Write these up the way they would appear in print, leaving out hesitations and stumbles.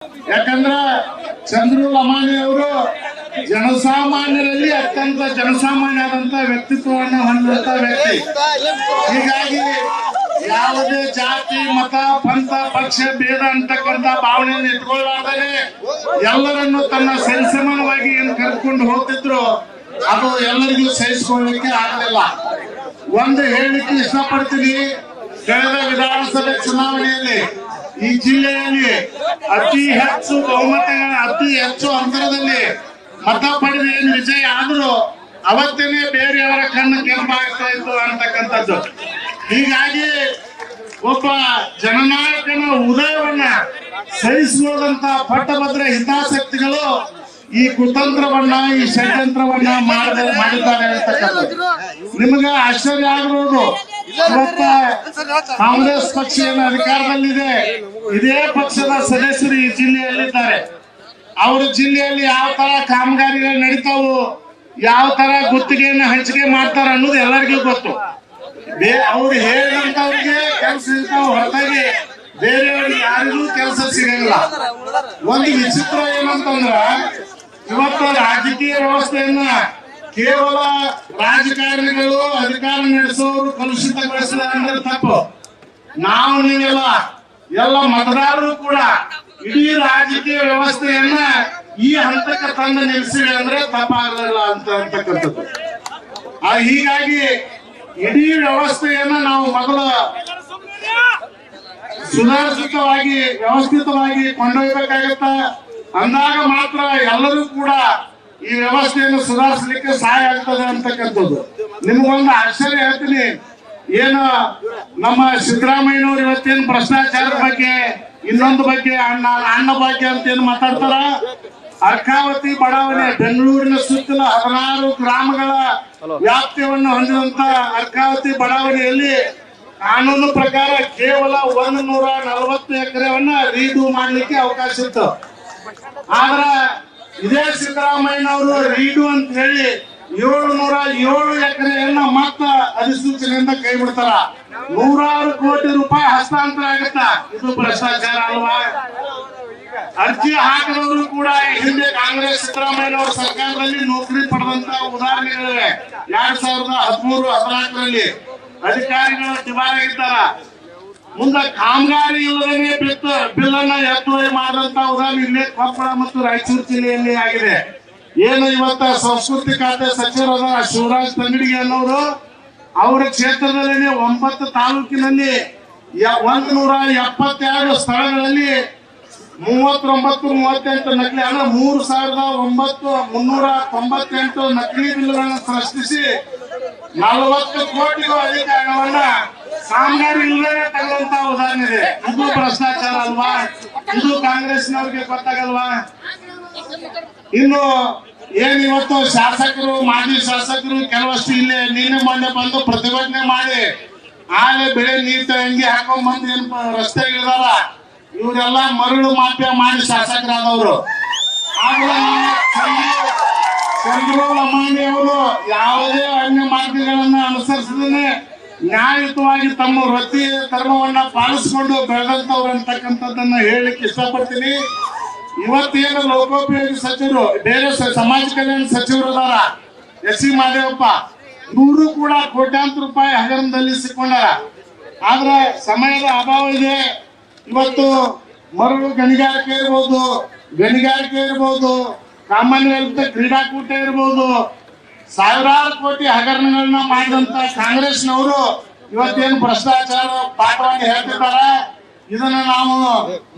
ಯಾಕಂದ್ರ ಚಂದ್ರು ಲಮಾಣಿ ಅವರು ಜನಸಾಮಾನ್ಯರಲ್ಲಿ ಅತ್ಯಂತ ಜನಸಾಮಾನ್ಯ ಆದಂತ ವ್ಯಕ್ತಿತ್ವವನ್ನು ಹೊಂದಿದಂತ ವ್ಯಕ್ತಿ. ಹೀಗಾಗಿ ಯಾವುದೇ ಜಾತಿ ಮತ ಪಂಥ ಪಕ್ಷ ಭೇದ ಅಂತಕ್ಕಂಥ ಭಾವನೆಯನ್ನು ಇಟ್ಕೊಳ್ಳಾರ್ದೇ ಎಲ್ಲರನ್ನು ತನ್ನ ಸರಿಸಮಾನವಾಗಿ ಏನು ಕರ್ಕೊಂಡು ಹೋಗ್ತಿದ್ರು ಅದು ಎಲ್ಲರಿಗೂ ಸಹಿಸಿಕೊಳ್ಳಲಿಕ್ಕೆ ಆಗಲಿಲ್ಲ. ಒಂದು ಹೇಳಲಿಕ್ಕೆ ಇಷ್ಟಪಡ್ತೀನಿ, ಕಳೆದ ವಿಧಾನಸಭೆ ಚುನಾವಣೆಯಲ್ಲಿ ಈ ಜಿಲ್ಲೆಯಲ್ಲಿ ಅತಿ ಹೆಚ್ಚು ಬಹುಮತಗಳ ಅತಿ ಹೆಚ್ಚು ಅಂತರದಲ್ಲಿ ಮತ ಪಡೆದು ಏನು ವಿಜಯ ಆದ್ರೂ ಅವತ್ತೇನೆ ಬೇರೆಯವರ ಕಣ್ಣು ಕೆಂಪಾಗ್ತಾ ಇತ್ತು ಅಂತಕ್ಕಂಥದ್ದು. ಹೀಗಾಗಿ ಒಬ್ಬ ಜನನಾಯಕನ ಉದಯವನ್ನ ಸಹಿಸುವುದಂತ ಪಟ್ಟಭದ್ರ ಹಿತಾಸಕ್ತಿಗಳು ಈ ಕುತಂತ್ರವನ್ನ ಈ ಷಡ್ಯಂತ್ರವನ್ನ ಮಾಡಿದ್ದಾರೆ ಅಂತಕ್ಕಂಥದ್ದು. ನಿಮಗೆ ಆಶ್ಚರ್ಯ ಆಗಬಹುದು, ಇವತ್ತ ಕಾಂಗ್ರೆಸ್ ಪಕ್ಷ ಏನು ಅಧಿಕಾರದಲ್ಲಿದೆ, ಇದೇ ಪಕ್ಷದ ಸದಸ್ಯರು ಈ ಜಿಲ್ಲೆಯಲ್ಲಿದ್ದಾರೆ. ಅವ್ರ ಜಿಲ್ಲೆಯಲ್ಲಿ ಯಾವ ತರ ಕಾಮಗಾರಿಗಳು ನಡೀತಾವು, ಯಾವ ತರ ಗುತ್ತಿಗೆಯನ್ನು ಹಂಚಿಕೆ ಮಾಡ್ತಾರ ಅನ್ನೋದು ಎಲ್ಲರಿಗೂ ಗೊತ್ತು. ಅವ್ರು ಹೇಳಿದಂತವ್ರಿಗೆ ಕೆಲಸ ಇರ್ತಾವ, ಹೊರತಾಗಿ ಬೇರೆಯವ್ರಿಗೆ ಯಾರಿಗೂ ಕೆಲಸ ಸಿಗಂಗಿಲ್ಲ. ಒಂದು ವಿಚಿತ್ರ ಏನಂತಂದ್ರ, ಇವತ್ತು ರಾಜಕೀಯ ವ್ಯವಸ್ಥೆಯನ್ನ ಕೇವಲ ರಾಜಕಾರಣಿಗಳು ಅಧಿಕಾರ ನಡೆಸೋರು ಕಲುಷಿತಗೊಳಿಸಿದ ಅಂದ್ರೆ ತಪ್ಪು. ನಾವು ನೀವೆಲ್ಲ ಎಲ್ಲ ಮತದಾರರು ಕೂಡ ಇಡೀ ರಾಜಕೀಯ ವ್ಯವಸ್ಥೆಯನ್ನ ಈ ಹಂತಕ್ಕೆ ತಂದು ನಿಲ್ಲಿಸಿವೆ ಅಂದ್ರೆ ತಪ್ಪಾಗಲಿಲ್ಲ ಅಂತಕ್ಕಂಥದ್ದು. ಹೀಗಾಗಿ ಇಡೀ ವ್ಯವಸ್ಥೆಯನ್ನ ನಾವು ಮೊದಲು ಸುಧಾರಿತವಾಗಿ ವ್ಯವಸ್ಥಿತವಾಗಿ ಕೊಂಡೊಯ್ಯಬೇಕಾಗತ್ತ. ಅಂದಾಗ ಮಾತ್ರ ಎಲ್ಲರೂ ಕೂಡ ಈ ವ್ಯವಸ್ಥೆಯನ್ನು ಸುಧಾರಿಸಲಿಕ್ಕೆ ಸಹಾಯ ಆಗ್ತದೆ ಅಂತಕ್ಕಂಥದ್ದು. ನಿಮಗೊಂದು ಆಶ್ಚರ್ಯ ಹೇಳ್ತೀನಿ, ಏನು ನಮ್ಮ ಸಿದ್ದರಾಮಯ್ಯನವರು ಇವತ್ತೇನು ಭ್ರಷ್ಟಾಚಾರದ ಬಗ್ಗೆ ಇನ್ನೊಂದು ಬಗ್ಗೆ ಅನ್ನ ಭಾಗ್ಯ ಅಂತ ಏನು ಮಾತಾಡ್ತಾರ, ಅರ್ಕಾವತಿ ಬಡಾವಣೆ ಬೆಂಗಳೂರಿನ ಸುತ್ತಲ 16 ಗ್ರಾಮಗಳ ವ್ಯಾಪ್ತಿಯನ್ನು ಹೊಂದಿದಂತ ಅರ್ಕಾವತಿ ಬಡಾವಣೆಯಲ್ಲಿ ಕಾನೂನು ಪ್ರಕಾರ ಕೇವಲ 140 ಎಕರೆವನ್ನ ರೀಡು ಮಾಡ್ಲಿಕ್ಕೆ ಅವಕಾಶ ಇತ್ತು. ಆದ್ರ ಇದೇ ಸಿದ್ದರಾಮಯ್ಯನವರು ರೀಡು ಅಂತ ಹೇಳಿ 707 ಎಕರೆಯನ್ನ ಮತ್ತ ಅಧಿಸೂಚನೆಯಿಂದ ಕೈ ಬಿಡ್ತಾರ. 100 ಕೋಟಿ ರೂಪಾಯಿ ಹಸ್ತಾಂತರ ಆಗತ್ತ. ಇದು ಭ್ರಷ್ಟಾಚಾರ ಅಲ್ವಾ? ಅರ್ಜಿ ಹಾಕಿದವರು ಕೂಡ ಹಿಂದೆ ಕಾಂಗ್ರೆಸ್ ಸಿದ್ದರಾಮಯ್ಯನವರ ಸರ್ಕಾರದಲ್ಲಿ ನೌಕರಿ ಪಡೆದಂತ ಉದಾಹರಣೆಗಳಿವೆ. 2013-14ರಲ್ಲಿ ಅಧಿಕಾರಿಗಳು ದಿವಾಳಿಯಾಗಿದ್ದಾರ. ಮುಂದೆ ಕಾಮಗಾರಿ ಇಲ್ಲದೇ ಬಿಲ್ ಅನ್ನ ಎತ್ತುವರಿ ಮಾಡಿದಂತ ಉದಾಹರಣೆ ಇಲ್ಲೇ ಕೊಪ್ಪಳ ಮತ್ತು ರಾಯಚೂರು ಜಿಲ್ಲೆಯಲ್ಲಿ ಆಗಿದೆ. ಏನು ಇವತ್ತ ಸಂಸ್ಕೃತಿ ಖಾತೆ ಸಚಿವರಾದ ಶಿವರಾಜ್ ತಂಗಡಿಗೆ ಅನ್ನೋರು ಅವರ ಕ್ಷೇತ್ರದಲ್ಲಿ 9 ತಾಲೂಕಿನಲ್ಲಿ 172 ಸ್ಥಳಗಳಲ್ಲಿ 39-38 ನಕಲಿ ಅಂದ್ರೆ 3,398 ನಕಲಿ ಬಿಲ್ಗಳನ್ನು ಸೃಷ್ಟಿಸಿ 40 ಕೋಟಿಗೂ ಅಧಿಕ ಹಣವನ್ನ ಕಾಮಗಾರಿ ಇಲ್ಲದೆ ತಗೊಳ್ಳುವಂತ ಉದಾಹರಣೆ ಇದೆ. ಇದು ಭ್ರಷ್ಟಾಚಾರ ಅಲ್ವಾ? ಇದು ಕಾಂಗ್ರೆಸ್ನವ್ರಿಗೆ ಗೊತ್ತಾಗಲ್ವಾ? ಇನ್ನು ಏನ್ ಇವತ್ತು ಶಾಸಕರು ಮಾಜಿ ಶಾಸಕರು ಕೆಲವಷ್ಟು ಇಲ್ಲೇ ನಿನ್ನೆ ಮೊನ್ನೆ ಬಂದು ಪ್ರತಿಭಟನೆ ಮಾಡಿ ಆಲೆ ಬೆಳೆ ನೀರು ತಂಗಿ ಹಾಕೊಂಡ್ ಬಂದು ಏನ್ ರಸ್ತೆ ಇಳಿದಾರ, ಇವರೆಲ್ಲ ಮರಳು ಮಾಫಿಯಾ ಮಾಡಿ ಶಾಸಕರಾದವರು. ಆದ್ರೆ ಚಂದ್ರು ಲಮಾಣಿ ಅವರು ಯಾವುದೇ ಅನ್ಯ ಮಾರ್ಗಗಳನ್ನ ಅನುಸರಿಸದೇ ನ್ಯಾಯಯುತವಾಗಿ ತಮ್ಮ ವೃತ್ತಿ ಧರ್ಮವನ್ನ ಪಾಲಿಸಿಕೊಂಡು ಬೆಳೆದಂತವ್ರು ಅಂತಕ್ಕಂಥದ್ದನ್ನ ಹೇಳಲಿಕ್ಕೆ ಇಷ್ಟಪಡ್ತೀನಿ. ಇವತ್ತೇನು ಲೋಕೋಪಯೋಗಿ ಸಚಿವರು ಬೇರೆ ಸಮಾಜ ಕಲ್ಯಾಣ ಸಚಿವರು ಅದಾರ, ಎಸ್.ಸಿ. ಮಾದೇವಪ್ಪ, ಇವರು ಕೂಡ ಕೋಟ್ಯಾಂತರ ರೂಪಾಯಿ ಹಗರಣದಲ್ಲಿ ಸಿಕ್ಕೊಂಡಾರ. ಆದ್ರೆ ಸಮಯದ ಅಭಾವ ಇದೆ. ಇವತ್ತು ಮರಳು ಗಣಿಗಾರಿಕೆ ಇರ್ಬೋದು, ಕಾಮನ್ವೆಲ್ತ್ ಕ್ರೀಡಾಕೂಟ ಇರ್ಬೋದು, ಸಾವಿರಾರು ಕೋಟಿ ಹಗರಣಗಳನ್ನ ಮಾಡಿದಂತ ಕಾಂಗ್ರೆಸ್ನವರು ಇವತ್ತೇನು ಭ್ರಷ್ಟಾಚಾರ ಪಾಠವನ್ನು ಹೇಳ್ತಿದ್ದಾರೆ. ಇದನ್ನ ನಾವು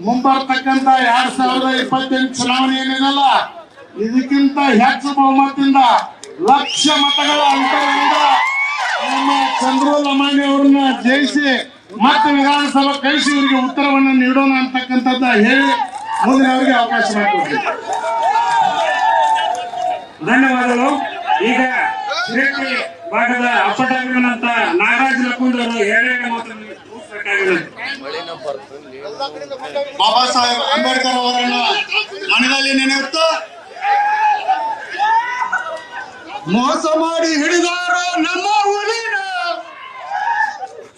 ಮುಂಬರ್ತಕ್ಕಂತ 2028 ಚುನಾವಣೆ ಏನೇನಲ್ಲ ಇದಕ್ಕಿಂತ ಹೆಚ್ಚು ಬಹುಮತದಿಂದ ಲಕ್ಷ ಮತಗಳ ಅಂತರದಿಂದ ನಮ್ಮ ಚಂದ್ರು ಲಮಾಣಿ ಅವ್ರನ್ನ ಜಯಿಸಿ ಮತ್ತೆ ವಿಧಾನಸಭಾ ಕಳಿಸಿ ಇವರಿಗೆ ಉತ್ತರವನ್ನು ನೀಡೋಣ ಅಂತಕ್ಕಂಥದ್ದ ಹೇಳಿ ಮುಂದಿನ ಅವರಿಗೆ ಅವಕಾಶ ಮಾಡಿಕೊಡ್ತೀವಿ. ಧನ್ಯವಾದಗಳು. ಈಗ ಶ್ರೀ ಭಾಗದ ಅಪ್ಪಟಾಗಿರುವಂತ ನಾಗರಾಜ್ ಲಕ್ಕುಂದ್ರವರು 2 ಮಾತು ಬಾಬಾ ಸಾಹೇಬ್ ಅಂಬೇಡ್ಕರ್ ಅವರನ್ನ ಮನದಲ್ಲಿ ನೆನೆಯುತ್ತಾ ಮೋಸ ಮಾಡಿ ಹಿಡಿದಾರೋ ನಮ್ಮ ಊರಿನ.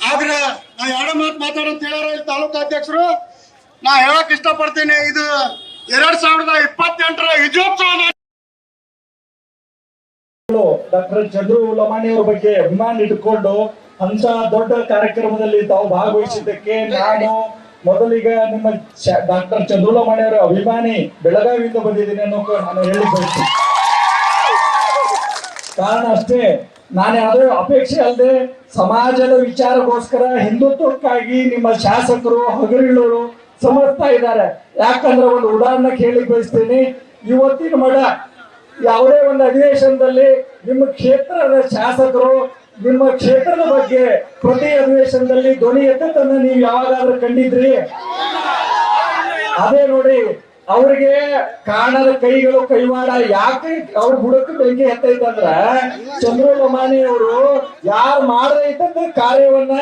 ಆದ್ರೆ ನಾ 2 ಮಾತು ಮಾತಾಡಂತ ಹೇಳಾರ ತಾಲೂಕು ಅಧ್ಯಕ್ಷರು. ನಾ ಹೇಳಕ್ ಇಷ್ಟಪಡ್ತೀನಿ, ಇದು 2028ರ ವಿಜಯೋತ್ಸವ. ಡಾಕ್ಟರ್ ಚಂದ್ರು ಲಮಾಣಿ ಅವ್ರ ಬಗ್ಗೆ ಅಭಿಮಾನ ಇಟ್ಕೊಂಡು ಅಂತ ದೊಡ್ಡ ಕಾರ್ಯಕ್ರಮದಲ್ಲಿ ತಾವು ಭಾಗವಹಿಸಿದ್ದಕ್ಕೆ ನಾನು ಮೊದಲಿಗೆ ನಿಮ್ಮ ಡಾಕ್ಟರ್ ಚಂದ್ರು ಲಮಾಣಿ ಅವರ ಅಭಿಮಾನಿ ಬೆಳಗಾವಿಯಿಂದ ಬಂದಿದ್ದೀನಿ ಅನ್ನೋಕೆ ನಾನು ಹೇಳಿ ಬಯಸ್ತೀನಿ. ಕಾರಣ ಅಷ್ಟೇ, ನಾನು ಯಾವುದೇ ಅಪೇಕ್ಷೆ ಅಲ್ಲದೆ ಸಮಾಜದ ವಿಚಾರಕ್ಕೋಸ್ಕರ ಹಿಂದುತ್ವಕ್ಕಾಗಿ ನಿಮ್ಮ ಶಾಸಕರು ಹಗರಿಳರು ಸಮರ್ಥ ಇದ್ದಾರೆ. ಯಾಕಂದ್ರೆ ಒಂದು ಉದಾಹರಣೆ ಕೇಳಿ ಬಯಸ್ತೀನಿ. ಇವತ್ತಿನ ಮಡ ಯಾವುದೇ ಒಂದು ಅಧಿವೇಶನದಲ್ಲಿ ನಿಮ್ಮ ಕ್ಷೇತ್ರದ ಶಾಸಕರು ನಿಮ್ಮ ಕ್ಷೇತ್ರದ ಬಗ್ಗೆ ಪ್ರತಿ ಅಧಿವೇಶನದಲ್ಲಿ ಧ್ವನಿ ಎತ್ತನ್ನು ನೀವು ಯಾವಾಗಾದ್ರೂ ಕಂಡಿದ್ರಿ? ಅದೇ ನೋಡಿ, ಅವ್ರಿಗೆ ಕಾಣದ ಕೈಗಳು ಕೈವಾಡ. ಯಾಕೆ ಅವ್ರ ಬುಡಕ್ಕೆ ಬೆಂಕಿ ಹತ್ತೈತಂದ್ರ ಚಂದ್ರು ಲಮಾಣಿ ಅವರು ಯಾರು ಮಾಡದೇ ಇದ್ದಂತ ಕಾರ್ಯವನ್ನ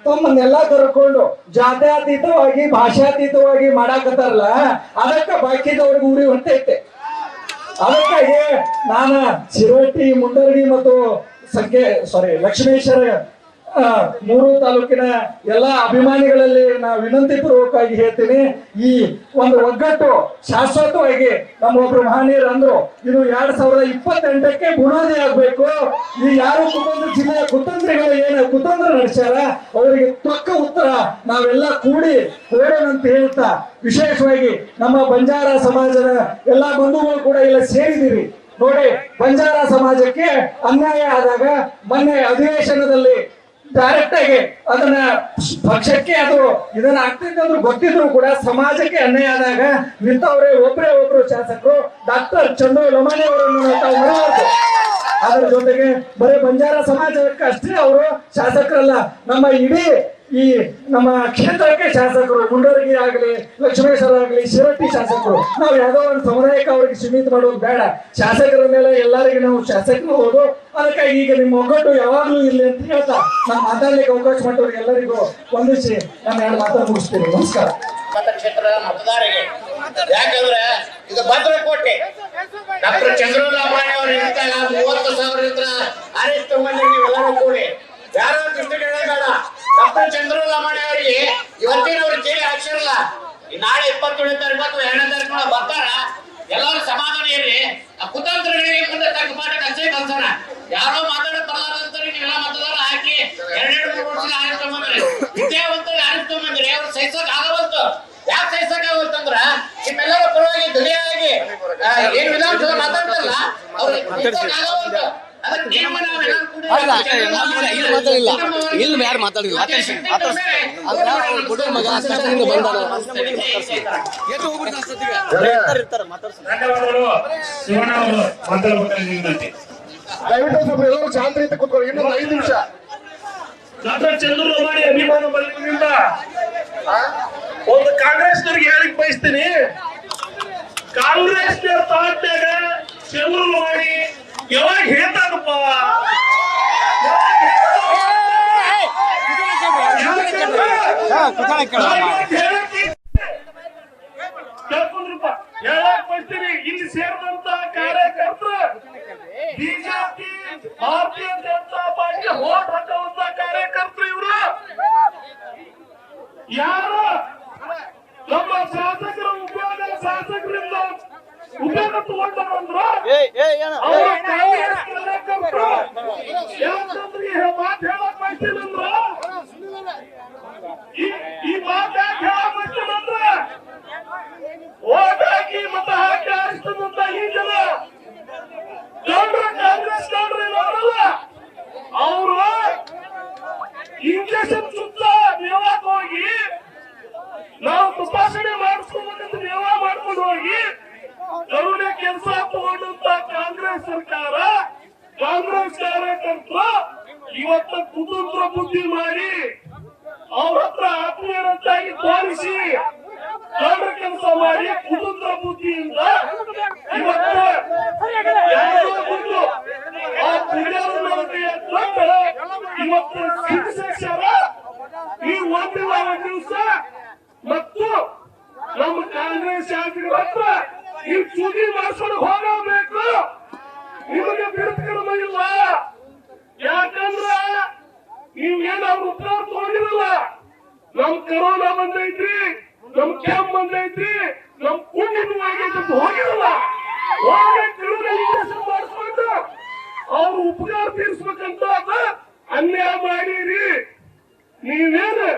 ತಮ್ಮನ್ನೆಲ್ಲ ಕರ್ಕೊಂಡು ಜಾತ್ಯಾತೀತವಾಗಿ ಭಾಷಾತೀತವಾಗಿ ಮಾಡಾಕತ್ತಾರಲ್ಲ, ಅದಕ್ಕೆ ಬಾಕಿದವ್ರಿಗೆ ಉರಿ ಹೊಂಟೈತೆ. ಅದಕ್ಕಾಗಿ ನಾನು ಶಿರಹಟ್ಟಿ, ಮುಂಡರಗಿ ಮತ್ತು ಲಕ್ಷ್ಮೇಶ್ವರ 3 ತಾಲೂಕಿನ ಎಲ್ಲ ಅಭಿಮಾನಿಗಳಲ್ಲಿ ನಾವು ವಿನಂತಿ ಪೂರ್ವಕವಾಗಿ ಹೇಳ್ತೀನಿ, ಈ ಒಂದು ಒಗ್ಗಟ್ಟು ಶಾಶ್ವತವಾಗಿ ನಮ್ಮ ಒಬ್ರು ಮಹನೀಯರು ಅಂದ್ರು, ಇದು 2028ಕ್ಕೆ ಬುನಾದಿ ಆಗ್ಬೇಕು. ಈ ಯಾರು ಕುತಂತ್ರ ಜಿಲ್ಲೆಯ ಕುತಂತ್ರಿಗಳು ಏನು ಕುತಂತ್ರ ನಡೆಸ್ಯಾರ ಅವರಿಗೆ ತಕ್ಕ ಉತ್ತರ ನಾವೆಲ್ಲ ಕೂಡಿ ಕೊಡೋಣ ಅಂತ ಹೇಳ್ತಾ, ವಿಶೇಷವಾಗಿ ನಮ್ಮ ಬಂಜಾರ ಸಮಾಜದ ಎಲ್ಲಾ ಬಂಧುಗಳು ಕೂಡ ಇಲ್ಲ ಸೇರಿದಿರಿ. ನೋಡಿ, ಬಂಜಾರ ಸಮಾಜಕ್ಕೆ ಅನ್ಯಾಯ ಆದಾಗ ಮೊನ್ನೆ ಅಧಿವೇಶನದಲ್ಲಿ ಡೈರೆಕ್ಟ್ ಆಗಿ ಅದನ್ನ ಪಕ್ಷಕ್ಕೆ ಅದು ಇದನ್ನ ಆಗ್ತಿದ್ರು ಗೊತ್ತಿದ್ರು ಕೂಡ ಸಮಾಜಕ್ಕೆ ಅನ್ಯಾಯ ಆದಾಗ ನಿಂತವ್ರೆ ಒಬ್ರು ಶಾಸಕರು ಡಾಕ್ಟರ್ ಚಂದ್ರು ಲಮಾಣಿ ಅವರನ್ನು ತಾವು ಮರೆಯಬಾರದು. ಅದರ ಜೊತೆಗೆ ಬರೀ ಬಂಜಾರ ಸಮಾಜಕ್ಕೆ ಅಷ್ಟೇ ಅವರು ಶಾಸಕರಲ್ಲ, ನಮ್ಮ ಇಡೀ ಈ ನಮ್ಮ ಕ್ಷೇತ್ರಕ್ಕೆ ಶಾಸಕರು, ಮುಂಡರಗಿ ಆಗಲಿ, ಲಕ್ಷ್ಮೇಶ್ವರ ಆಗಲಿ, ಶಿರಹಟ್ಟಿ ಶಾಸಕರು. ನಾವು ಯಾವುದೋ ಒಂದು ಸಮುದಾಯಕ್ಕೆ ಅವ್ರಿಗೆ ಸೀಮಿತ ಮಾಡೋದು ಬೇಡ. ಶಾಸಕರ ಮೇಲೆ ಎಲ್ಲರಿಗೂ ನಾವು ಶಾಸಕರು ಹೋದು. ಅದಕ್ಕಾಗಿ ಈಗ ನಿಮ್ಮ ಒಗ್ಗಟ್ಟು ಯಾವಾಗ್ಲೂ ಇರಲಿ ಅಂತ ಹೇಳ್ತಾ ನಾನು ಮಾತಾಡ್ಲಿಕ್ಕೆ ಅವಕಾಶ ಮಾಡಿದವ್ರಿಗೆ ಎಲ್ಲರಿಗೂ ವಂದಿಸಿ ನಾನು 2 ಮಾತನ್ನು ಮುಗಿಸ್ತೀನಿ. ನಮಸ್ಕಾರ. ಮತಕ್ಷೇತ್ರದ ಮತದಾರರಿಗೆ, ಯಾಕಂದ್ರೆ ಇದು ಭದ್ರಕೋಟೆ. ಡಾಕ್ಟರ್ ಚಂದ್ರು ಲಮಾಣಿ ಅವರು ಇದ್ದಾಗ 30,000 ಅರೆಸ್ಟ್ ಮಂದಿ ನೀವೆಲ್ಲರೂ ಕೂಡಿ ಯಾರೋ ಬೇಡ. ಡಾಕ್ಟರ್ ಚಂದ್ರು ಲಮಾಣಿ ಅವರಿಗೆ ಇವತ್ತಿನವ್ರು ಜೈಲಿ ಹಾಕ್ಸಿರಲ್ಲ, ನಾಳೆ 27ನೇ ತಾರೀಕು 2ನೇ ತಾರೀಕು ಬರ್ತಾರ. ಎಲ್ಲರೂ ಸಮಾಧಾನ ಇರ್ರಿ. ಆ ಕುತಂತ್ರಗಳಿಗೆ ಮುಂದೆ ತಕ್ಕ ಪಾಠ ಕಚ್ಚೆ ಕಲ್ಸೋಣ. ಯಾರೋ ಮಾತಾಡೋದು ಬರಲಾರಂತಾರೆ, ನೀವೆಲ್ಲ ಮತದಾರ ಹಾಕಿ 2-3 ವರ್ಷ ಆರಿಸ್ಕೊಂಡ್ಬಂದ್ರಿ, ವಿದ್ಯಾವಂತರಿಗೆ ಆರಿಸ್ಕೊಂಡ್ಬಂದ್ರಿ. ಅವ್ರು ಸಹಿಸಕ್ ಆಗವಲ್ತು. ಯಾಕೆ ಸಹಿಸಕ್ ಆಗವಲ್ತಂದ್ರ ನಿಮ್ಮೆಲ್ಲರ ಪರವಾಗಿ ಧ್ವನಿಯಾಗಿ ಏನ್ ವಿಧಾನಸಭೆ ಮಾತಾಡ್ತಾರಲ್ಲ ಅವ್ರು ಸಹಿಸಕ್ ಆಗವಲ್ತು. ಇಲ್ಲಿ ಯಾರು ಮಾತಾಡಿಲ್ಲ ಧನ್ಯವಾದಗಳು. ಶಿವಣ್ಣ ಅವರು ಮಾತಾಡಬೇಕಾಗಿ ದಯವಿಟ್ಟು ಸ್ವಲ್ಪ ಎಲ್ಲರೂ ಶಾಂತ ರೀತಿ ಕೂತ್ಕೊಳ್ಳಿ. ಇನ್ನೊಂದು 5 ನಿಮಿಷ. ಡಾಕ್ಟರ್ ಚಂದ್ರು ಲಮಾಣಿ ಅಭಿಮಾನ ಬಲದಿಂದ ಒಂದು ಕಾಂಗ್ರೆಸ್ನವ್ರಿಗೆ ಹೇಳಿಕ್ ಬಯಸ್ತೀನಿ. ಕಾಂಗ್ರೆಸ್ನ ತಾಟ್ಯಾಗ ಚಂದ್ರು ಲಮಾಣಿ ಯಾವಾಗ ಹೇಳ್ತಾರಪ್ಪ, ಹೇಳಕ್ ಬಯಸ್ತೀನಿ. ಇಲ್ಲಿ ಸೇರಿದಂತ ಕಾರ್ಯಕರ್ತರು ಬಿಜೆಪಿ ಭಾರತೀಯ ಜನತಾ ಪಾರ್ಟಿ ಹೋಟ್ ಹಾಕುವಂತ ಕಾರ್ಯಕರ್ತರು ಇವರು ಯಾರು ನಮ್ಮ ಶಾಸಕರ ಶಾಸಕರಿಂದ ಉಪಯೋಗ ತಗೊಂಡ್ರು ಅವರು ಕಾಂಗ್ರೆಸ್ ಕಾರ್ಯಕರ್ತರು ಯಾಕಂದ್ರೆ ಮಾತು ಹೇಳಕ್ ಬಯಸ್ತೀನಂದ್ರ ಈ ಮಾತು ಯಾಕೆ ಹೇಳಕ್ ಬಯಸ್ತೀನಂದ್ರ ಓಟ್ ಹಾಕಿ ಮತ ಹಾಕಿ ಆರಿಸ್ತದಂತ ಈ ಜನ ಕಾಂಗ್ರೆಸ್ ನೋಡಲ್ಲ. ಅವರು ಇಂಜೆಕ್ಷನ್ ಸುತ್ತ ಮೇವಾಕ್ ಹೋಗಿ ನಾವು ತಪಾಸಣೆ ಮಾಡಿಸ್ಕೋಬೇಕಂತ ಮೇವ ಮಾಡ್ಕೊಂಡು ಹೋಗಿ ಕರುಣೆ ಕೆಲಸ ತಗೊಂಡಂತ ಕಾಂಗ್ರೆಸ್ ಸರ್ಕಾರ, ಕಾಂಗ್ರೆಸ್ ಕಾರ್ಯಕರ್ತರು ಇವತ್ತ ಕುತಂತ್ರ ಬುದ್ಧಿ ಮಾಡಿ ಅವ್ರ ಹತ್ರ ಆತ್ಮೀಯರಂತಾಗಿ ತೋರಿಸಿ ದೊಡ್ಡ ಕೆಲಸ ಮಾಡಿ ಕುತಂತ್ರ ಬುದ್ಧಿಯಿಂದ ಇವತ್ತು ಯಾರೋ ಬಂದು ಆ ಪುಣ್ಯರನ್ನವರಿಗೆ ತಂದು ಇವತ್ತು ಶಿಕ್ಷಕರ ಈ ಒಂದು ದಿವಸ ಮತ್ತು ನಮ್ಮ ಕಾಂಗ್ರೆಸ್ ಶಾಸಕರ ಹತ್ರ ಈ ಸುದ್ದಿ ಮಾಡಿಸ್ಕೊಂಡು ಹೋಗಬೇಕು. ನಿಮಗೆ ಬಿರುತ್ಕರ್ಮ ಇಲ್ಲ. ಯಾಕಂದ್ರ ನೀವೇನು ಅವ್ರ ಉತ್ತರ ತಗೊಂಡಿರಲ್ಲ. ನಮ್ ಕರೋನಾ ಬಂದೈತ್ರಿ, ನಮ್ ಕೆಮ್ಮ ಬಂದೈತಿ, ನಮ್ ಕುಂಡಿನೂ ಆಗೈತಿ ಅಂತ ಹೋಗಿರಲ್ಲ. ಹೋಗಿ ಇಂಜೆಕ್ಷನ್ ಮಾಡಿಸ್ಕೊಂಡು ಅವ್ರು ಉಪಕಾರ ತೀರ್ಸ್ಬೇಕಂತ ಅದ ಅನ್ಯಾಯ ಮಾಡಿರಿ. ನೀವೇನು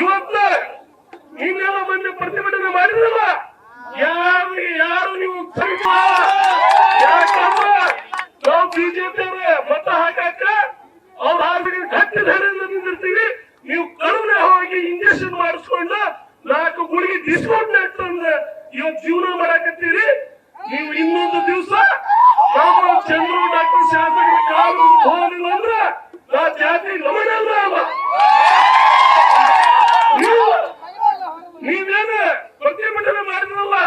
ಇವತ್ತ ನೀವೆಲ್ಲ ಮಂದಿ ಪ್ರತಿಭಟನೆ ಮಾಡಿರಲ್ಲ, ಯಾರು ನೀವು ಯಾಕಂದ್ರೆ ನಾವು ಬಿಜೆಪಿ ಮತ ಹಾಕಾಕ ಅವ್ರ ಹಾಗೆ ಗಟ್ಟಿ ಧೈರ್ಯದಿಂದ ನಿಂದಿರ್ತೀವಿ. ನೀವು ಕರುಣೆ ಹೋಗಿ ಇಂಜೆಕ್ಷನ್ ಮಾಡಿಸ್ಕೊಂಡು 4 ಗುಳಿಗೆ ಡಿಸ್ಕೌಂಟ್ ಅಂತಂದ್ರೆ ಇವತ್ತು ಜೀವನ ಮಾಡಾಕತ್ತೀರಿ. ನೀವು ಇನ್ನೊಂದು ದಿವಸ ನಾವು ಚಂದ್ರು ಡಾಕ್ಟರ್ ಶಾಸಕರ ಕಾಲು ಹೋಗಲಿಲ್ಲ ಅಂದ್ರೆ ನಾ ಜಾತಿ ಗಮನ ಅಲ್ಲ. ನೀವೇನು ಪ್ರತಿಭಟನೆ ಮಾಡಿದ್ರಲ್ಲ,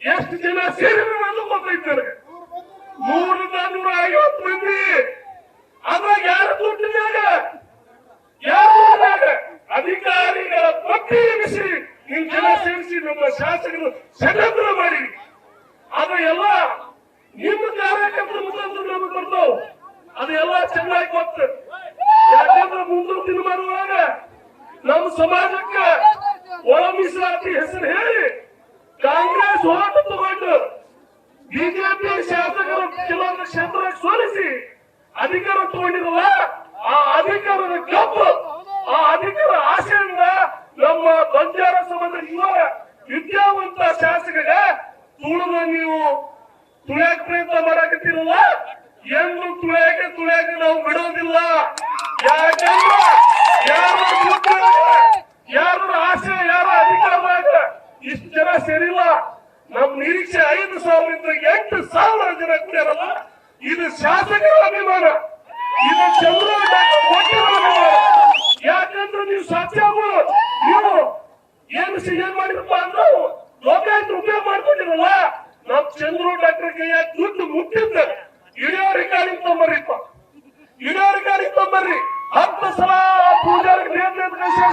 ಎಷ್ಟು ಜನ ಸೇರಿದ್ರು ಅನ್ನೋ ಗೊತ್ತೈತಾರೆ. 350 ಮಂದಿ. ಅದ್ರಾಗ ಯಾರ ದುಡ್ಡಿನಾಗ ಅಧಿಕಾರಿಗಳ ಪಟ್ಟಿ ಎನಿಸಿ ನೀವು ಜನ ಸೇರಿಸಿ ನಮ್ಮ ಶಾಸಕರು ಷಡ್ಯಂತ್ರ ಮಾಡಿ ಅದು ಎಲ್ಲ ನಿಮ್ಮ ಕಾರ್ಯಕರ್ತರ ಮುಖಾಂತರ ನಮಗೆ ಬರ್ತಾವ. ಅದು ಎಲ್ಲ ಚೆನ್ನಾಗಿ ಗೊತ್ತು. ಯಾಕಂದ್ರೆ ಮುಂದಿನ ದಿನಮಾನವಾಗ ನಮ್ಮ ಸಮಾಜಕ್ಕೆ ಒಳ ಮೀಸಲಾತಿ ಹೆಸರು ಹೇಳಿ ಕಾಂಗ್ರೆಸ್ ಹೋರಾಟ ತಗೊಂಡು ಬಿಜೆಪಿ ಶಾಸಕರು ಕೆಲವೊಂದು ಕ್ಷೇತ್ರ ಸೋಲಿಸಿ ಅಧಿಕಾರ ತಗೊಂಡಿರಲ್ಲ, ಆ ಅಧಿಕಾರದ ಕಪ್ಪು, ಆ ಅಧಿಕಾರ ಆಶೆಯಿಂದ ನಮ್ಮ ಬಂಜಾರ ಸಮಾಜ ಯುವ ವಿದ್ಯಾವಂತ ಶಾಸಕರಿಗೆ ತುಳಿದ ನೀವು ತುಳಿಯಾಕ ಪ್ರಯತ್ನ ಮಾಡಾಕತ್ತಿರಲ್ಲ. ಎಂದು ತುಳಿಯಾಕ ನಾವು ಬಿಡೋದಿಲ್ಲ. ಯಾಕಂದ್ರೆ ಯಾರ ಆಸೆ, ಯಾರ ಅಧಿಕಾರದಾಗ ಇಷ್ಟು ಜನ ಸೇರಿಲ್ಲ. ನಮ್ ನಿರೀಕ್ಷೆ 5,000 ರಿಂದ 8,000 ಜನ ಕೂಡಿರಲ್ಲ. ಇದು ಶಾಸಕರ ಅಭಿಮಾನ, ಇದು ಚಂದ್ರ ಅಭಿಮಾನ. ಯಾಕಂದ್ರೆ ನೀವು ಸಾಧ್ಯಾಗಳು ನೀವು ಏನ್ ಮಾಡಿರಪ್ಪ ಅಂದ್ರೆ ಲೋಕಾಯುಕ್ತ ಉಪಯೋಗ ಮಾಡ್ಕೊಂಡಿರಲ್ಲ. ನಮ್ ಚಂದ್ರು ಡಾಕ್ಟರ್ ಕೈಯ ದುಡ್ಡು ಮುಟ್ಟಿದ್ದ ಇಡೋ ರೆಕಾರ್ಡಿಂಗ್ ತೊಂಬರ್ರಿಪ್ಪ, ಇಡೋ ರೆಕಾರ್ಡಿಂಗ್ ತೊಂಬರ್ರಿ. 10 ಸಲ ಪೂಜಾರಿಗೆ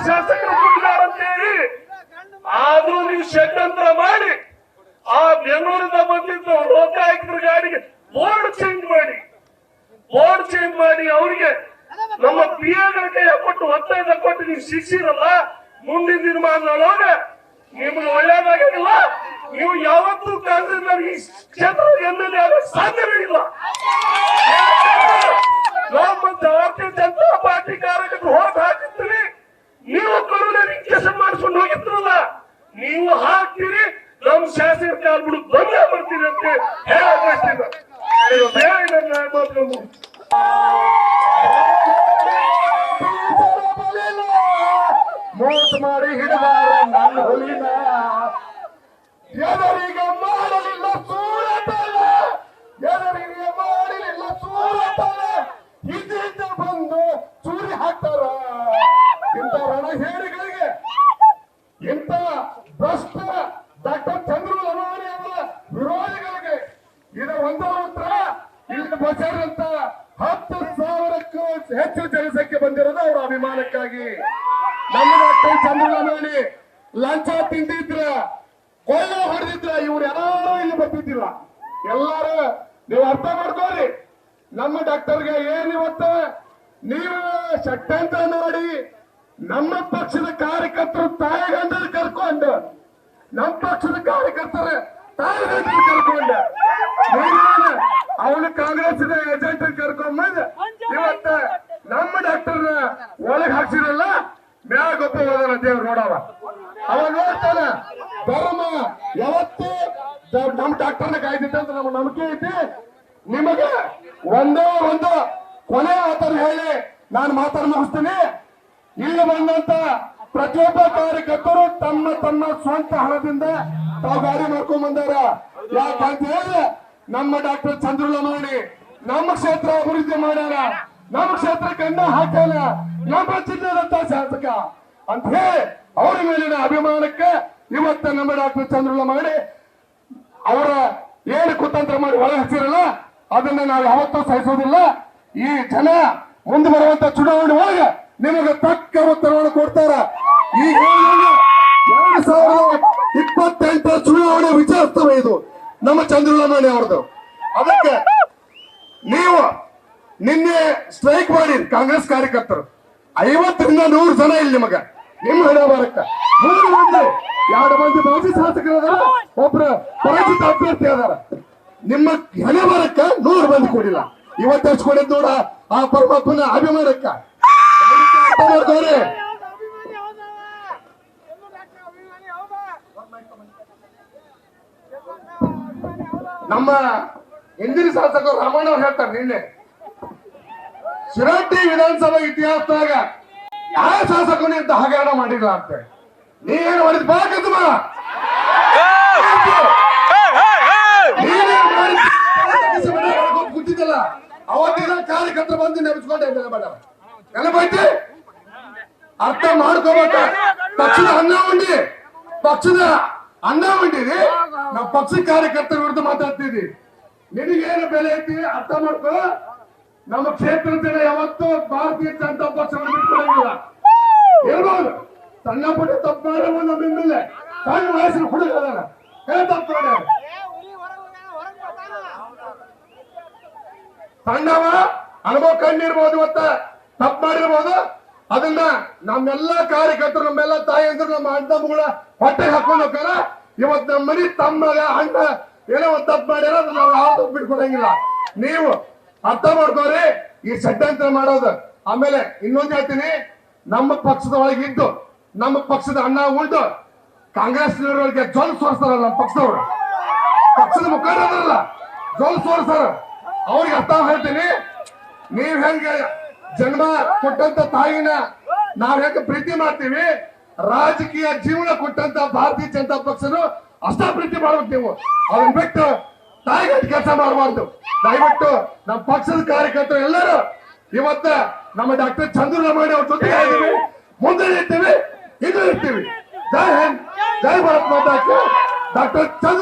ಶಾಸಕರು ದುಡ್ಡುಗಾರ ಅಂತ ಹೇಳಿ ಆದ್ರೂ ನೀವು ಷಡ್ಯಂತ್ರ ಮಾಡಿ ಆ ಬೆಂಗಳೂರಿಂದ ಬಂದಿದ್ದು ಲೋಕಾಯುಕ್ತರ ಗಾಡಿಗೆ ಬೋರ್ಡ್ ಚೇಂಜ್ ಮಾಡಿ ಅವರಿಗೆ ನಮ್ಮ ಪಿಎಗಳ ಕೈ ಕೊಟ್ಟು ಒತ್ತಾಯ ಕೊಟ್ಟು ನೀವು ಶಿಕ್ಷಿರಲ್ಲ. ಮುಂದಿನ ದಿನಮಾನದೊಳಗ ನಿಮ್ಗೆ ಒಳ್ಳೇದಾಗಿಲ್ಲ. ನೀವು ಯಾವತ್ತೂ ಕಾಂಗ್ರೆಸ್ ಈ ಕ್ಷೇತ್ರ MLA ಆಗಕ್ಕೆ ಸಾಧ್ಯವೇ ಇಲ್ಲ. ನಮ್ಮ ಭಾರತೀಯ ಜನತಾ ಪಾರ್ಟಿ ಕಾರ್ಯಕರ್ತರು ಹೋರಾಟ ಹಾಕಿರ್ತೀವಿ. ನೀವು ಕರುಣೆ ಇಂಜೆಕ್ಷನ್ ಮಾಡಿಸ್ಕೊಂಡು ಹೋಗಿದ್ರಲ್ಲ, ನೀವು ಹಾಕ್ತೀರಿ. ನಮ್ಮ ಶಾಸಕರ ಕಾಲ್ ಬಿಡು ಬಂದೇ ಬರ್ತೀರಿ ಅಂತ ಹೇಳಕ್ ಮೋಸ ಮಾಡಿ ಹಿಡಿದಾರ ನನ್ನ ಹುಲಿನ, ಎದರಿಗೆ ಮಾಡಲಿಲ್ಲ ಸೂರತನ, ಎದರಿಗೆ ಮಾಡಲಿಲ್ಲ ಸೂರತನ, ಹಿಂದಿಂದ ಬಂದು ಚೂರಿ ಹಾಕ್ತಾರ. ಇಂಥ ರಣಹೇಡಿಗಳಿಗೆ, ಇಂಥ ಭ್ರಷ್ಟ ಡಾಕ್ಟರ್ ಚಂದ್ರು ಲಮಾಣಿ ಅವರ ವಿರೋಧಿಗಳಿಗೆ ಇದು ಒಂದೇ ಉತ್ತರ. ಇಲ್ಲಿ ಬಸರಂತ 10,000ಕ್ಕೂ ಹೆಚ್ಚು ಜನಸಂಖ್ಯೆ ಬಂದಿರೋದು ಅವರ ಅಭಿಮಾನಕ್ಕಾಗಿ. ನಮ್ಮ ಡಾಕ್ಟರ್ ಚಂದ್ರು ಲಮಾಣಿ ಲಂಚ ತಿಂದಿದ್ರ, ಕೊಳ್ಳ ಹೊಡೆದಿದ್ರ, ಇವ್ರು ಯಾರು ಇಲ್ಲಿ ಬರ್ತಿದ್ದಿಲ್ಲ. ಎಲ್ಲಾರು ನೀವು ಅರ್ಥ ಮಾಡ್ಕೋರಿ. ನಮ್ಮ ಡಾಕ್ಟರ್ಗೆ ಏನ್ ಇವತ್ತು ನೀವು ಷಡ್ಯಂತ್ರ ಮಾಡಿ ನಮ್ಮ ಪಕ್ಷದ ಕಾರ್ಯಕರ್ತರು ತಾಯಿಗಂಡರು ಕರ್ಕೊಂಡು, ನಮ್ಮ ಪಕ್ಷದ ಕಾರ್ಯಕರ್ತರ ತಾಯಿಗಂಡರು ಕರ್ಕೊಂಡು ಅವನು ಕಾಂಗ್ರೆಸ್ ಏಜೆಂಟ್ ಕರ್ಕೊಂಡ್ಬಂದು ಇವತ್ತ ನಮ್ಮ ಡಾಕ್ಟರ್ ಒಳಗೆ ಹಾಕ್ಸಿರಲ್ಲ. ಮ್ಯಾಗ ಗೊತ್ತ ಹೋದ ದೇವ್ರು ನೋಡವ, ಅವ ನೋಡ್ತಾನ. ಧರ್ಮ ಯಾವತ್ತು ನಮ್ಮ ಡಾಕ್ಟರ್ನ ಕಾಯ್ದಿತ್ತು ಅಂತ ನಮ್ಗೆ ನಂಬಿಕೆ ಐತಿ. ನಿಮಗೆ ಒಂದೇ ಒಂದು ಕೊನೆ ಆತರ ಹೇಳಿ ನಾನು ಮಾತಾಡ ಮುಗಿಸ್ತೀನಿ. ಇಲ್ಲಿ ಬಂದಂತ ಪ್ರತಿಯೊಬ್ಬ ಕಾರ್ಯಕರ್ತರು ತಮ್ಮ ಸ್ವಂತ ಹಣದಿಂದ ತಾವು ಗಾಡಿ ಮಾಡ್ಕೊಂಡ್ ಬಂದಾರ. ಯಾಕಂತ ಹೇಳಿದ್ರೆ ನಮ್ಮ ಡಾಕ್ಟರ್ ಚಂದ್ರು ಲಮಾಣಿ ನಮ್ಮ ಕ್ಷೇತ್ರ ಅಭಿವೃದ್ಧಿ ಮಾಡ್ಯಾರ, ನಮ್ಮ ಕ್ಷೇತ್ರಕ್ಕೆ ಅನ್ನ ಹಾಕ್ಯಾನ, ನಮ್ಮ ಜಿಲ್ಲೆದಂತ ಶಾಸಕ ಅಂತ ಹೇಳಿ ಅವರ ಮೇಲಿನ ಅಭಿಮಾನಕ್ಕೆ ಇವತ್ತ ನಮ್ಮ ಡಾಕ್ಟರ್ ಚಂದ್ರು ಲಮಾಣಿ ಅವರ ಏನು ಕುತಂತ್ರ ಮಾಡಿ ಒಳ ಹಚ್ಚಿರಲ್ಲ, ಅದನ್ನ ನಾವು ಯಾವತ್ತೂ ಸಹಿಸೋದಿಲ್ಲ. ಈ ಜನ ಮುಂದೆ ಬರುವಂತ ಚುನಾವಣೆ ಒಳಗೆ ನಿಮಗೆ ತಕ್ಕ ಉತ್ತರವನ್ನು ಕೊಡ್ತಾರ. ಈ 2028 ಚುನಾವಣೆ ವಿಚಾರಿಸ್ತವೆ ಇದು ನಮ್ಮ ಚಂದ್ರು ಲಮಾಣಿ ಅವ್ರದ್ದು. ಅದಕ್ಕೆ ನೀವು ನಿನ್ನೆ ಸ್ಟ್ರೈಕ್ ಮಾಡಿ ಕಾಂಗ್ರೆಸ್ ಕಾರ್ಯಕರ್ತರು 50 ರಿಂದ 100 ಜನ ಇಲ್ಲಿ ನಿಮಗ ನಿಮ್ಮ ಹಣೆ ಬಾರಕ್ಕ 3 ಮಂದಿ ಎರಡು ಮಂದಿ ಮಾಜಿ ಶಾಸಕರು ಅದಾರ, ಒಬ್ರು ಪರಾಜಿತ ಅಭ್ಯರ್ಥಿ ಅದಾರ. ನಿಮ್ಮ ಹಣೆ ಬರಕ್ಕ 100 ಮಂದಿ ಕೊಡಿಲ್ಲ. ಇವತ್ತು ಎಷ್ಟು ಕೊಡಿದ್ ನೋಡ ಆ ಪರಮಾತ್ಮನ ಅಭಿಮಾನಕ್ಕ. ಅರ್ಥ ಮಾಡ್ಕೋರಿ. ನಮ್ಮ ಹಿಂದಿನ ಶಾಸಕರು ರಾಮಣ್ಣ ಅವ್ರು ಹೇಳ್ತಾರೆ, ನಿನ್ನೆ ಶಿರಟ್ಟಿ ವಿಧಾನಸಭಾ ಇತಿಹಾಸದಾಗ ಯಾವ ಶಾಸಕನು ಇಂತ ಹಗರಣ ಮಾಡಿಲ್ಲ ಅಂತ. ನೀವೇನು ಮಾಡಿದ್ ಬಾಕಮ್ಮ ಕೂತಿದ್ದಲ್ಲ, ಅವತ್ತಿನ ಕಾರ್ಯಕರ್ತರು ಬಂದು ನೆನೆಸ್ಕೊಂಡೆ ನೆನಪೈತಿ. ಅರ್ಥ ಮಾಡ್ಕೋಬೇಕ. ಪಕ್ಷದ ಅನ್ನ ಉಂಡಿರಿ. ನಾವು ಪಕ್ಷದ ಕಾರ್ಯಕರ್ತರ ವಿರುದ್ಧ ಮಾತಾಡ್ತಿದ್ವಿ. ನಿನಗೇನು ಬೆಲೆ ಐತಿ ಅರ್ಥ ಮಾಡ್ಕೋ. ನಮ್ಮ ಕ್ಷೇತ್ರದ ಜನ ಯಾವತ್ತೂ ಭಾರತೀಯ ಜನತಾ ಪಕ್ಷವನ್ನು ಬಿಟ್ಕೊಡಂಗಿಲ್ಲ. ಇರ್ಬೋದು ಸಣ್ಣ ಪುಟ್ಟ ತಪ್ಪು ಮಾಡೋ ನಮ್ಮ ಹಿಂದೆ ಸಣ್ಣ ವಯಸ್ಸಿನ ಹುಡುಗ ಅದಾರ, ತಪ್ಪು ಮಾಡ್ಯಾರ. ಸಣ್ಣವ ಅನುಭವ ಕಂಡಿರ್ಬೋದು, ಇವತ್ತ ತಪ್ಪು ಮಾಡಿರ್ಬೋದು. ಅದನ್ನ ನಮ್ಮೆಲ್ಲ ಕಾರ್ಯಕರ್ತರು, ನಮ್ಮೆಲ್ಲ ತಾಯಿಯಂದ್ರು, ನಮ್ಮ ಅಣ್ಣ ತಮ್ಮಗಳ ಹೊಟ್ಟೆ ಹಾಕೊಂಡು ಹೋಗ್ತಾರ. ಇವತ್ತು ನಮ್ಮ ಮನಿ ತಮ್ಮ ಅಣ್ಣ ಏನೋ ಒಂದು ತಪ್ಪು ಮಾಡ್ಯಾರ, ಅದನ್ನ ನಾವು ಯಾವ್ದು ಬಿಟ್ಕೊಡಂಗಿಲ್ಲ. ನೀವು ಅರ್ಥ ಮಾಡ್ಕೋರಿ ಈ ಷಡ್ಯಂತ್ರ ಮಾಡೋದು. ಆಮೇಲೆ ಇನ್ನೊಂದು ಹೇಳ್ತೀನಿ, ನಮ್ಮ ಪಕ್ಷದ ಒಳಗಿದ್ದು ನಮ್ಮ ಪಕ್ಷದ ಅಣ್ಣ ಉಂಟು ಕಾಂಗ್ರೆಸ್ನವರಿಗೆ ಜೊಲ್ ಸೋರ್ಸ್ತಾರಲ್ಲ, ನಮ್ಮ ಪಕ್ಷದವರು ಪಕ್ಷದ ಮುಖಂಡರಲ್ಲ ಜೊಲ್ ಸೋರ್ಸ್ತಾರ. ಅವ್ರಿಗೆ ಅರ್ಥ ಹೇಳ್ತೀನಿ, ನೀವ್ ಹೆಂಗೆ ಜನ್ಮ ಕೊಟ್ಟಂತ ತಾಯಿನ ನಾವ್ ಹೆಂಗ ಪ್ರೀತಿ ಮಾಡ್ತೀವಿ, ರಾಜಕೀಯ ಜೀವನ ಕೊಟ್ಟಂತ ಭಾರತೀಯ ಜನತಾ ಪಕ್ಷನು ಅಷ್ಟ ಪ್ರೀತಿ ಮಾಡ್ಬೇಕು. ನೀವು ಅದನ್ನ ಬಿಟ್ಟು ತಾಯಿಗಟ್ಟು ಕೆಲಸ ಮಾಡಬಾರ್ದು. ದಯವಿಟ್ಟು ನಮ್ಮ ಪಕ್ಷದ ಕಾರ್ಯಕರ್ತರು ಎಲ್ಲರೂ ಇವತ್ತ ನಮ್ಮ ಡಾಕ್ಟರ್ ಚಂದ್ರರಾಮಾಯಣ ಅವ್ರ ಜೊತೆ ಇದ್ದೀವಿ, ಮುಂದೆ ಇರ್ತೀವಿ, ಇದು ಇರ್ತೀವಿ. ಜೈ ಹಿಂದ್, ಜೈ ಭಾರತ್ ಮಾತಾ ಕಿ. ಡಾಕ್ಟರ್ ಚಂದ್ರ